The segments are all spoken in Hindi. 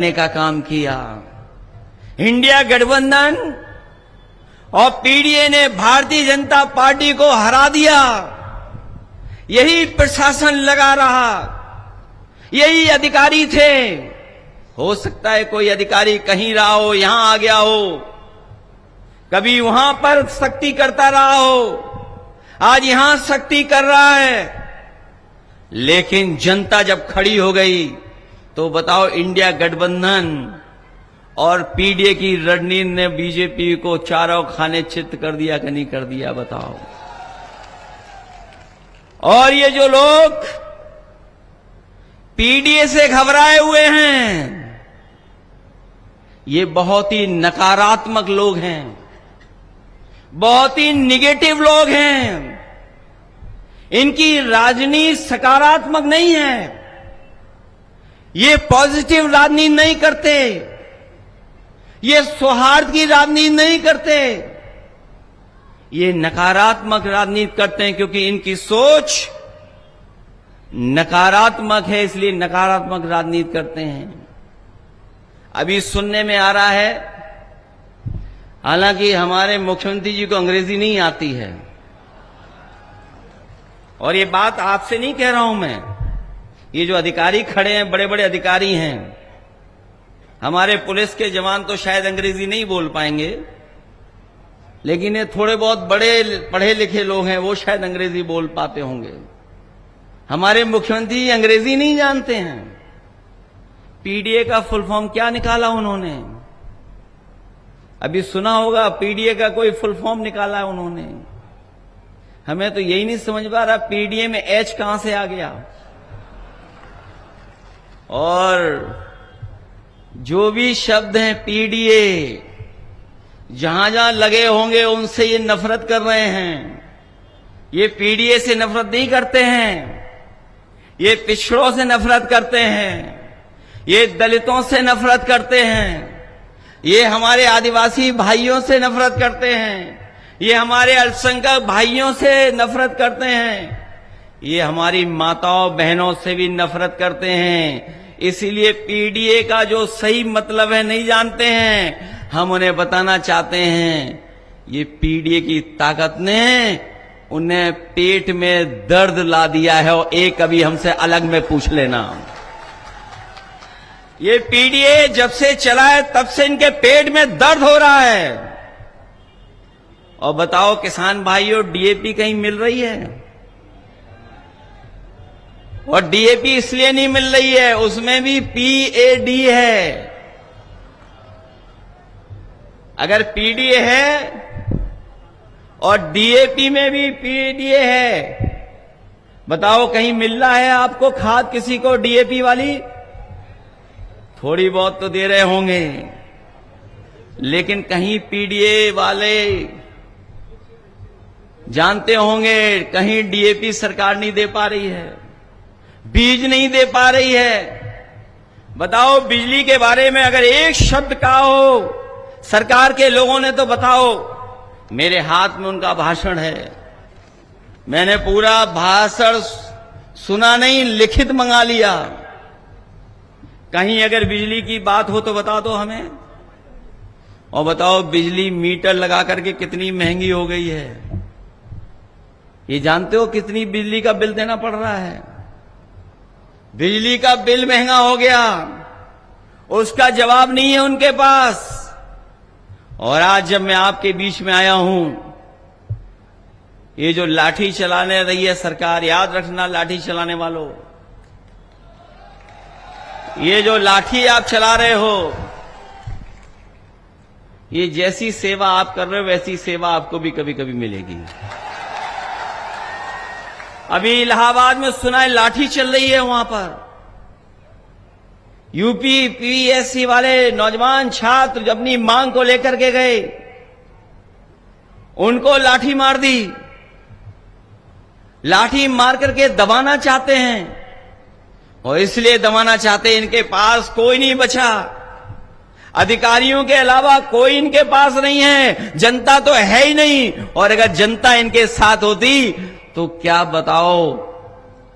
ने का काम किया। इंडिया गठबंधन और पीडीए ने भारतीय जनता पार्टी को हरा दिया। यही प्रशासन लगा रहा, यही अधिकारी थे। हो सकता है कोई अधिकारी कहीं रहा हो, यहां आ गया हो, कभी वहां पर सख्ती करता रहा हो, आज यहां सख्ती कर रहा है। लेकिन जनता जब खड़ी हो गई तो बताओ, इंडिया गठबंधन और पीडीए की रणनीति ने बीजेपी को चारों खाने चित कर दिया कि नहीं कर दिया, बताओ। और ये जो लोग पीडीए से घबराए हुए हैं, ये बहुत ही नकारात्मक लोग हैं, बहुत ही निगेटिव लोग हैं। इनकी राजनीति सकारात्मक नहीं है, ये पॉजिटिव राजनीति नहीं करते, ये सौहार्द की राजनीति नहीं करते, ये नकारात्मक राजनीति करते हैं। क्योंकि इनकी सोच नकारात्मक है, इसलिए नकारात्मक राजनीति करते हैं। अभी सुनने में आ रहा है, हालांकि हमारे मुख्यमंत्री जी को अंग्रेजी नहीं आती है, और ये बात आपसे नहीं कह रहा हूं मैं, ये जो अधिकारी खड़े हैं, बड़े बड़े अधिकारी हैं, हमारे पुलिस के जवान तो शायद अंग्रेजी नहीं बोल पाएंगे, लेकिन ये थोड़े बहुत बड़े पढ़े लिखे लोग हैं, वो शायद अंग्रेजी बोल पाते होंगे। हमारे मुख्यमंत्री अंग्रेजी नहीं जानते हैं। पीडीए का फुल फॉर्म क्या निकाला उन्होंने? अभी सुना होगा, पीडीए का कोई फुल फॉर्म निकाला है उन्होंने। हमें तो यही नहीं समझ पा रहा, पीडीए में एच कहां से आ गया। और जो भी शब्द हैं पीडीए, जहां जहां लगे होंगे उनसे ये नफरत कर रहे हैं। ये पीडीए से नफरत नहीं करते हैं, ये पिछड़ों से नफरत करते हैं, ये दलितों से नफरत करते हैं, ये हमारे आदिवासी भाइयों से नफरत करते हैं, ये हमारे अल्पसंख्यक भाइयों से नफरत करते हैं, ये हमारी माताओं बहनों से भी नफरत करते हैं। इसीलिए पीडीए का जो सही मतलब है नहीं जानते हैं। हम उन्हें बताना चाहते हैं, ये पीडीए की ताकत ने उन्हें पेट में दर्द ला दिया है। और एक कभी हमसे अलग में पूछ लेना, ये पीडीए जब से चला है तब से इनके पेट में दर्द हो रहा है। और बताओ किसान भाइयों, डीएपी कहीं मिल रही है? और डीएपी इसलिए नहीं मिल रही है, उसमें भी पीएडी है। अगर पीडीए है और डीएपी में भी पीडीए है, बताओ कहीं मिल रहा है आपको खाद किसी को डीएपी वाली? थोड़ी बहुत तो दे रहे होंगे, लेकिन कहीं पीडीए वाले जानते होंगे कहीं डीएपी सरकार नहीं दे पा रही है, बीज नहीं दे पा रही है। बताओ, बिजली के बारे में अगर एक शब्द कहा हो सरकार के लोगों ने तो बताओ। मेरे हाथ में उनका भाषण है, मैंने पूरा भाषण सुना नहीं, लिखित मंगा लिया। कहीं अगर बिजली की बात हो तो बता दो हमें। और बताओ, बिजली मीटर लगा करके कितनी महंगी हो गई है। ये जानते हो कितनी बिजली का बिल देना पड़ रहा है? बिजली का बिल महंगा हो गया, उसका जवाब नहीं है उनके पास। और आज जब मैं आपके बीच में आया हूं, ये जो लाठी चलाने रही है सरकार, याद रखना लाठी चलाने वालों, ये जो लाठी आप चला रहे हो, ये जैसी सेवा आप कर रहे हो वैसी सेवा आपको भी कभी कभी मिलेगी। अभी इलाहाबाद में सुना है लाठी चल रही है, वहां पर यूपी पीएससी वाले नौजवान छात्र जब अपनी मांग को लेकर के गए, उनको लाठी मार दी। लाठी मार करके दबाना चाहते हैं, और इसलिए दबाना चाहते हैं, इनके पास कोई नहीं बचा। अधिकारियों के अलावा कोई इनके पास नहीं है, जनता तो है ही नहीं। और अगर जनता इनके साथ होती तो क्या बताओ,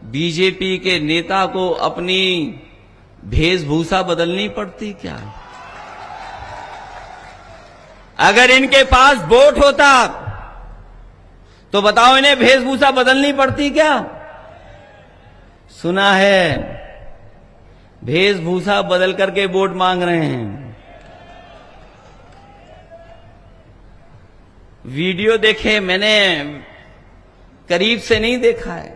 बीजेपी के नेता को अपनी वेशभूषा बदलनी पड़ती क्या? अगर इनके पास वोट होता तो बताओ इन्हें वेशभूषा बदलनी पड़ती क्या? सुना है वेशभूषा बदल करके वोट मांग रहे हैं। वीडियो देखे, मैंने करीब से नहीं देखा है,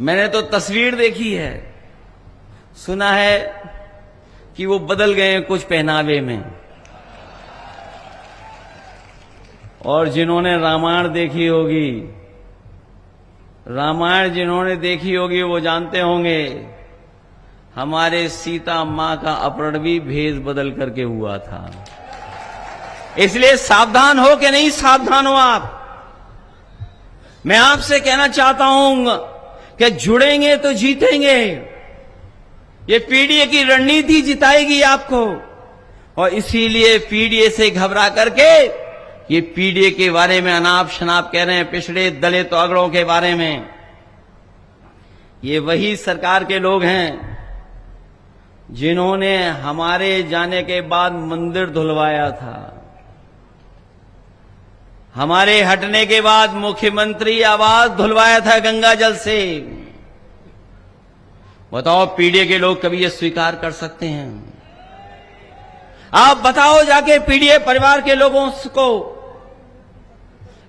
मैंने तो तस्वीर देखी है। सुना है कि वो बदल गए हैं कुछ पहनावे में। और जिन्होंने रामायण देखी होगी, रामायण जिन्होंने देखी होगी वो जानते होंगे हमारे सीता मां का अपहरण भी भेष बदल करके हुआ था। इसलिए सावधान हो कि नहीं सावधान हो आप? मैं आपसे कहना चाहता हूं कि जुड़ेंगे तो जीतेंगे। ये पीडीए की रणनीति जिताएगी आपको, और इसीलिए पीडीए से घबरा करके ये पीडीए के बारे में अनाप शनाप कह रहे हैं, पिछड़े दलित अगड़ों के बारे में। ये वही सरकार के लोग हैं जिन्होंने हमारे जाने के बाद मंदिर धुलवाया था, हमारे हटने के बाद मुख्यमंत्री आवास धुलवाया था गंगा जल से। बताओ पीडीए के लोग कभी ये स्वीकार कर सकते हैं? आप बताओ जाके पीडीए परिवार के लोगों को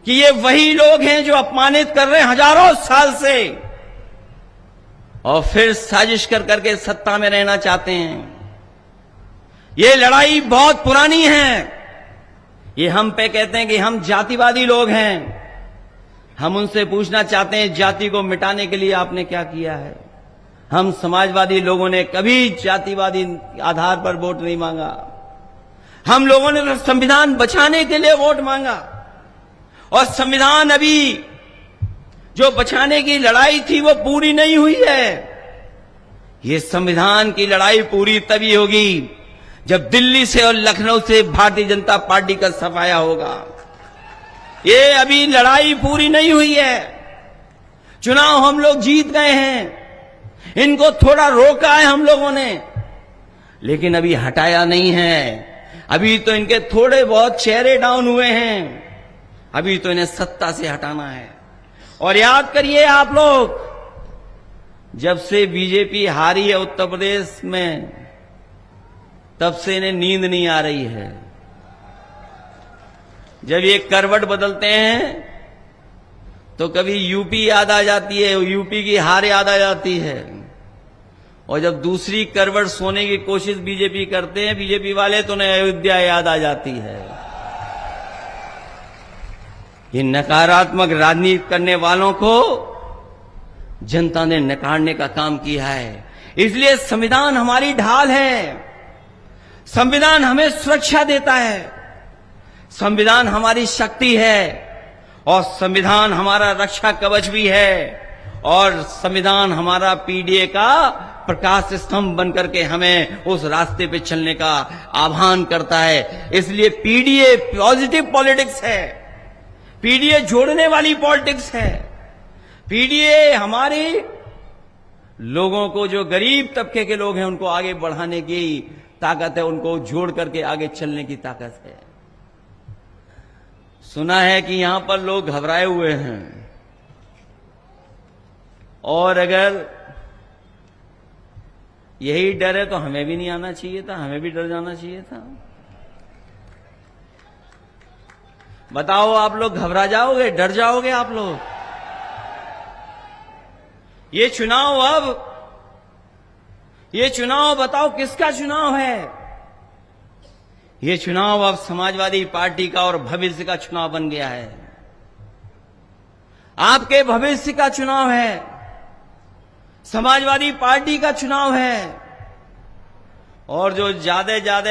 कि ये वही लोग हैं जो अपमानित कर रहे हैं हजारों साल से, और फिर साजिश कर करके सत्ता में रहना चाहते हैं। ये लड़ाई बहुत पुरानी है। ये हम पे कहते हैं कि हम जातिवादी लोग हैं। हम उनसे पूछना चाहते हैं जाति को मिटाने के लिए आपने क्या किया है? हम समाजवादी लोगों ने कभी जातिवादी आधार पर वोट नहीं मांगा। हम लोगों ने तो संविधान बचाने के लिए वोट मांगा, और संविधान अभी जो बचाने की लड़ाई थी वो पूरी नहीं हुई है। ये संविधान की लड़ाई पूरी तभी होगी जब दिल्ली से और लखनऊ से भारतीय जनता पार्टी का सफाया होगा। ये अभी लड़ाई पूरी नहीं हुई है। चुनाव हम लोग जीत गए हैं, इनको थोड़ा रोका है हम लोगों ने, लेकिन अभी हटाया नहीं है। अभी तो इनके थोड़े बहुत चेहरे डाउन हुए हैं, अभी तो इन्हें सत्ता से हटाना है। और याद करिए आप लोग, जब से बीजेपी हारी है उत्तर प्रदेश में, तब से इन्हें नींद नहीं आ रही है। जब ये करवट बदलते हैं तो कभी यूपी याद आ जाती है, यूपी की हार याद आ जाती है, और जब दूसरी करवट सोने की कोशिश बीजेपी करते हैं बीजेपी वाले, तो उन्हें अयोध्या याद आ जाती है। ये नकारात्मक राजनीति करने वालों को जनता ने नकारने का काम किया है। इसलिए संविधान हमारी ढाल है, संविधान हमें सुरक्षा देता है, संविधान हमारी शक्ति है, और संविधान हमारा रक्षा कवच भी है, और संविधान हमारा पीडीए का प्रकाश स्तंभ बनकर के हमें उस रास्ते पे चलने का आह्वान करता है। इसलिए पीडीए पॉजिटिव पॉलिटिक्स है, पीडीए जोड़ने वाली पॉलिटिक्स है। पीडीए हमारे लोगों को, जो गरीब तबके के लोग हैं, उनको आगे बढ़ाने की ताकत है, उनको जोड़ करके आगे चलने की ताकत है। सुना है कि यहां पर लोग घबराए हुए हैं, और अगर यही डर है तो हमें भी नहीं आना चाहिए था, हमें भी डर जाना चाहिए था। बताओ, आप लोग घबरा जाओगे, डर जाओगे आप लोग? ये चुनाव बताओ किसका चुनाव है? ये चुनाव अब समाजवादी पार्टी का और भविष्य का चुनाव बन गया है। आपके भविष्य का चुनाव है, समाजवादी पार्टी का चुनाव है। और जो ज्यादा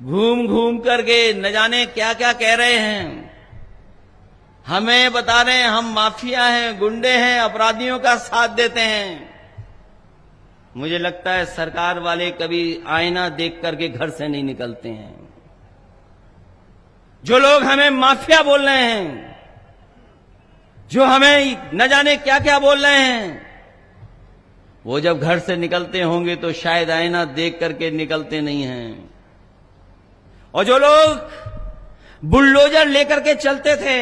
घूम घूम करके न जाने क्या क्या कह रहे हैं, हमें बता रहे हैं हम माफिया हैं, गुंडे हैं, अपराधियों का साथ देते हैं। मुझे लगता है सरकार वाले कभी आईना देख करके घर से नहीं निकलते हैं। जो लोग हमें माफिया बोल रहे हैं, जो हमें न जाने क्या क्या बोल रहे हैं, वो जब घर से निकलते होंगे तो शायद आईना देख करके निकलते नहीं हैं। और जो लोग बुलडोजर लेकर के चलते थे,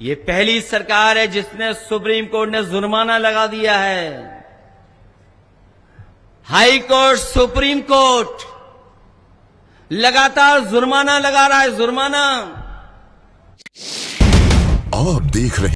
ये पहली सरकार है जिसने सुप्रीम कोर्ट ने जुर्माना लगा दिया है। हाई कोर्ट, सुप्रीम कोर्ट लगातार जुर्माना लगा रहा है, जुर्माना। आप देख रहे